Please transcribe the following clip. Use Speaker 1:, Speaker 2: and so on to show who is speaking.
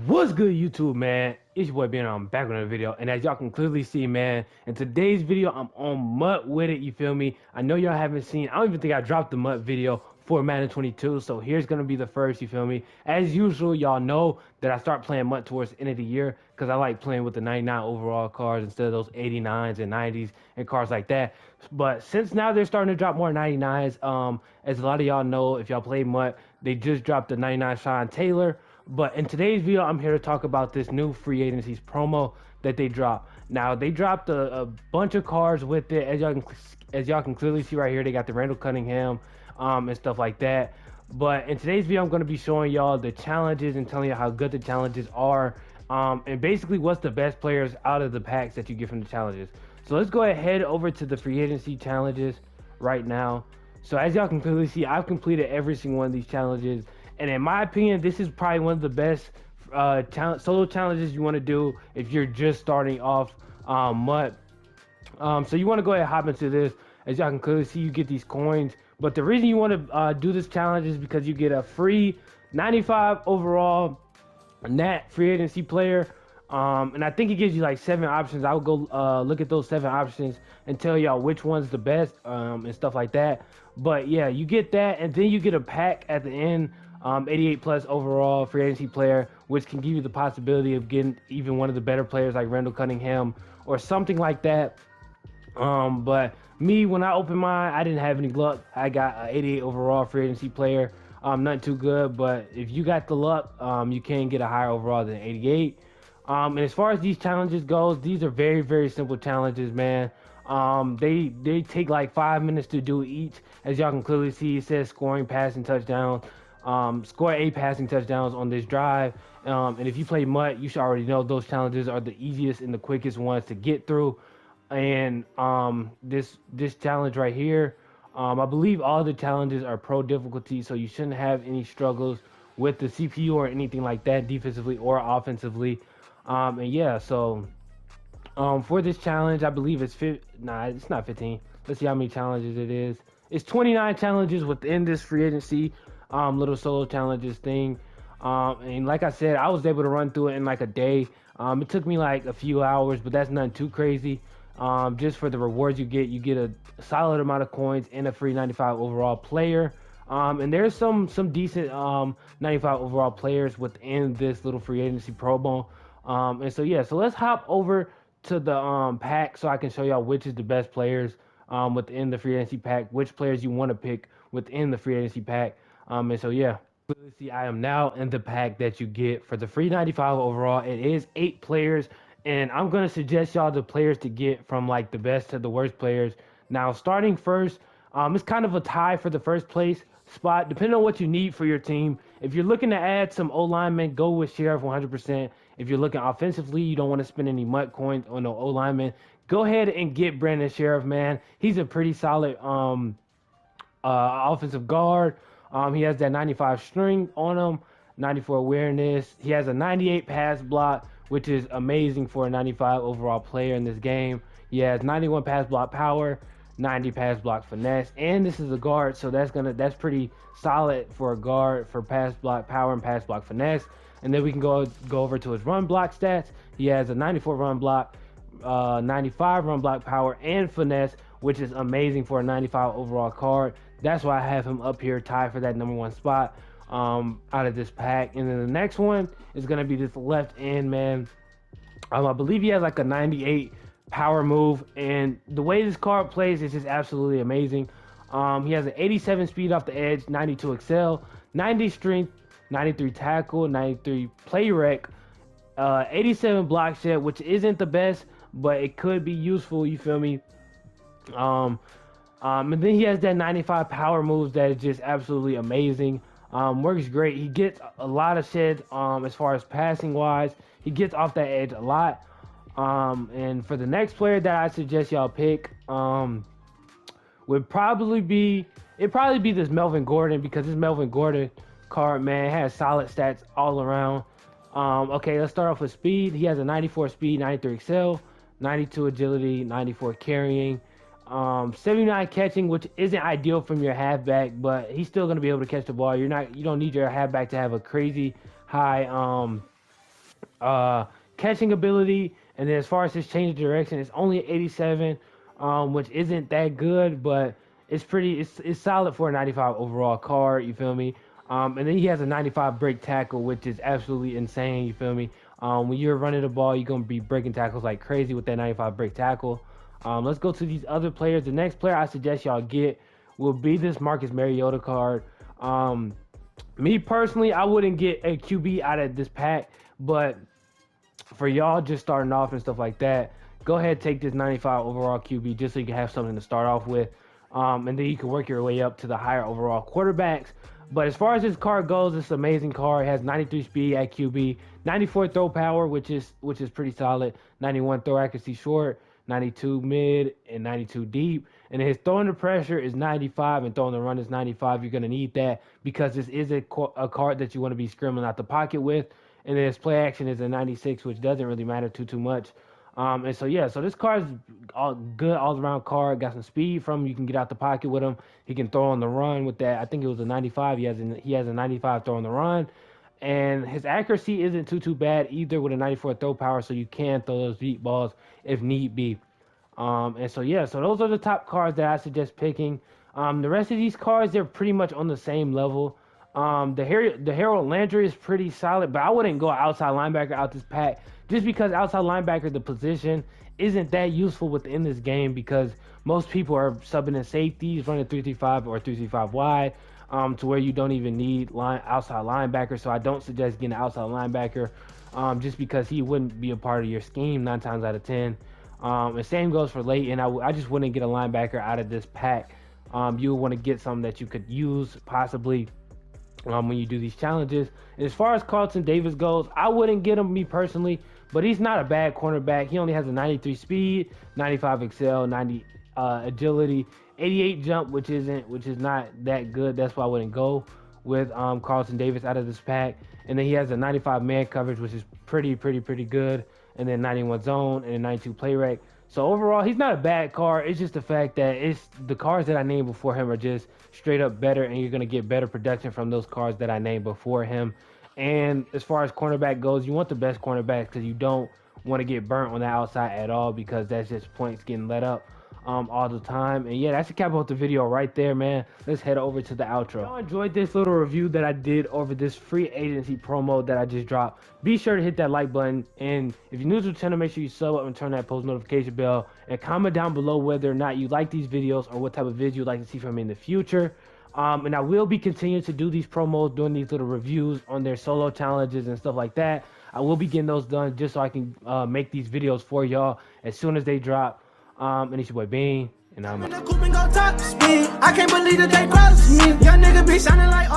Speaker 1: What's good, YouTube, man? It's your boy Ben. I'm back with another video, and as y'all can clearly see, man, in today's video, I'm on MUT with it. You feel me? I know y'all haven't seen. I don't even think I dropped the MUT video for Madden 22, so here's gonna be the first. You feel me? As usual, y'all know that I start playing MUT towards the end of the year because I like playing with the 99 overall cards instead of those 89s and 90s and cards like that. But since now they're starting to drop more 99s, as a lot of y'all know, if y'all play MUT, they just dropped the 99 Sean Taylor. But in today's video, I'm here to talk about this new free agencies promo that they dropped. Now they dropped a bunch of cards with it, as y'all can clearly see right here. They got the Randall Cunningham, and stuff like that. But in today's video, I'm going to be showing y'all the challenges and telling you how good the challenges are, and basically what's the best players out of the packs that you get from the challenges. So let's go ahead over to the free agency challenges right now. So as y'all can clearly see, I've completed every single one of these challenges. And in my opinion, this is probably one of the best solo challenges you want to do if you're just starting off MUT. So you want to go ahead and hop into this. As y'all can clearly see, you get these coins. But the reason you want to do this challenge is because you get a free 95 overall Nat free agency player. And I think it gives you like 7 options. I would go look at those 7 options and tell y'all which one's the best, and stuff like that. But yeah, you get that, and then you get a pack at the end, 88 plus overall free agency player, which can give you the possibility of getting even one of the better players like Randall Cunningham or something like that. But me, when I opened mine, I didn't have any luck. I got an 88 overall free agency player. Not too good, but if you got the luck, you can get a higher overall than 88. And as far as these challenges goes, these are very, very simple challenges, man. They take like 5 minutes to do each. As y'all can clearly see, it says scoring, passing, touchdowns. Score 8 passing touchdowns on this drive. And if you play MUT, you should already know those challenges are the easiest and the quickest ones to get through. And this challenge right here, I believe all the challenges are pro difficulty, so you shouldn't have any struggles with the CPU or anything like that, defensively or offensively. And yeah, so for this challenge, I believe it's not 15. Let's see how many challenges it is. It's 29 challenges within this free agency little solo challenges thing. And like I said, I was able to run through it in like a day. It took me like a few hours, but that's nothing too crazy. Just for the rewards you get a solid amount of coins and a free 95 overall player. And there's some decent 95 overall players within this little free agency promo. And so yeah, so let's hop over to the pack so I can show y'all which is the best players within the free agency pack, which players you want to pick within the free agency pack. And so yeah, clearly see I am now in the pack that you get for the free 95 overall. It is 8 players, and I'm gonna suggest y'all the players to get from like the best to the worst players. Now starting first, it's kind of a tie for the first place spot, depending on what you need for your team. If you're looking to add some O linemen, go with Sheriff 100%. If you're looking offensively, you don't want to spend any MUT coins on no O lineman, go ahead and get Brandon Sheriff, man. He's a pretty solid offensive guard. He has that 95 string on him, 94 awareness. He has a 98 pass block, which is amazing for a 95 overall player in this game. He has 91 pass block power, 90 pass block finesse, and this is a guard, so that's pretty solid for a guard for pass block power and pass block finesse. And then we can go over to his run block stats. He has a 94 run block, 95 run block power and finesse, which is amazing for a 95 overall card. That's why I have him up here tied for that #1 spot out of this pack. And then the next one is going to be this left end, man. I believe he has like a 98 power move, and the way this card plays is just absolutely amazing. He has an 87 speed off the edge, 92 excel, 90 strength, 93 tackle, 93 play rec, 87 block shed, which isn't the best, but it could be useful, you feel me? And then he has that 95 power moves that is just absolutely amazing. Works great. He gets a lot of sheds as far as passing wise. He gets off that edge a lot. And for the next player that I suggest y'all pick would probably be this Melvin Gordon, because this Melvin Gordon card, man, has solid stats all around. Okay, let's start off with speed. He has a 94 speed, 93 excel, 92 agility, 94 carrying, 79 catching, which isn't ideal from your halfback, but he's still going to be able to catch the ball. You don't need your halfback to have a crazy high uh, catching ability, and then as far as his change of direction, it's only an 87, which isn't that good, but it's solid for a 95 overall card. You feel me? And then he has a 95 break tackle, which is absolutely insane. You feel me? When you're running the ball, you're gonna be breaking tackles like crazy with that 95 break tackle. Let's go to these other players. The next player I suggest y'all get will be this Marcus Mariota card. Me personally, I wouldn't get a QB out of this pack, but for y'all just starting off and stuff like that, go ahead take this 95 overall QB just so you can have something to start off with, and then you can work your way up to the higher overall quarterbacks. But as far as this card goes, it's an amazing card. It has 93 speed at QB, 94 throw power, which is pretty solid, 91 throw accuracy short, 92 mid, and 92 deep. And his throwing the pressure is 95 and throwing the run is 95. You're going to need that because this is a card that you want to be scrimming out the pocket with. And then his play action is a 96, which doesn't really matter too much. And so yeah, so this card is all good all around card. Got some speed from him. You can get out the pocket with him. He can throw on the run with that. I think it was a 95. He has a 95 throw on the run, and his accuracy isn't too bad either with a 94 throw power. So you can throw those deep balls if need be. And so yeah, so those are the top cards that I suggest picking. The rest of these cards, they're pretty much on the same level. The Harold Landry is pretty solid, but I wouldn't go outside linebacker out this pack just because outside linebacker, the position isn't that useful within this game because most people are subbing in safeties, running 3-3-5 or 3-3-5 wide, to where you don't even need outside linebacker. So I don't suggest getting an outside linebacker, just because he wouldn't be a part of your scheme 9 times out of 10. And same goes for Leighton. I just wouldn't get a linebacker out of this pack. You would want to get something that you could use possibly when you do these challenges. And as far as Carlton Davis goes, I wouldn't get him, me personally, but he's not a bad cornerback. He only has a 93 speed, 95 excel, 90 agility, 88 jump, which is not that good. That's why I wouldn't go with Carlton Davis out of this pack. And then he has a 95 man coverage, which is pretty good. And then 91 zone and a 92 play rate. So overall, he's not a bad card. It's just the fact that it's the cards that I named before him are just straight up better, and you're gonna get better production from those cards that I named before him. And as far as cornerback goes, you want the best cornerback because you don't want to get burnt on the outside at all because that's just points getting let up all the time. And yeah, that's the cap of the video right there, man. Let's head over to the outro. If y'all enjoyed this little review that I did over this free agency promo that I just dropped, be sure to hit that like button. And if you're new to the channel, make sure you sub up and turn that post notification bell, and comment down below whether or not you like these videos or what type of videos you'd like to see from me in the future. And I will be continuing to do these promos, doing these little reviews on their solo challenges and stuff like that. I will be getting those done just so I can make these videos for y'all as soon as they drop. And it's your boy Bean, and I'm out.
Speaker 2: I can't believe that they crossed me. Young nigga be sounding like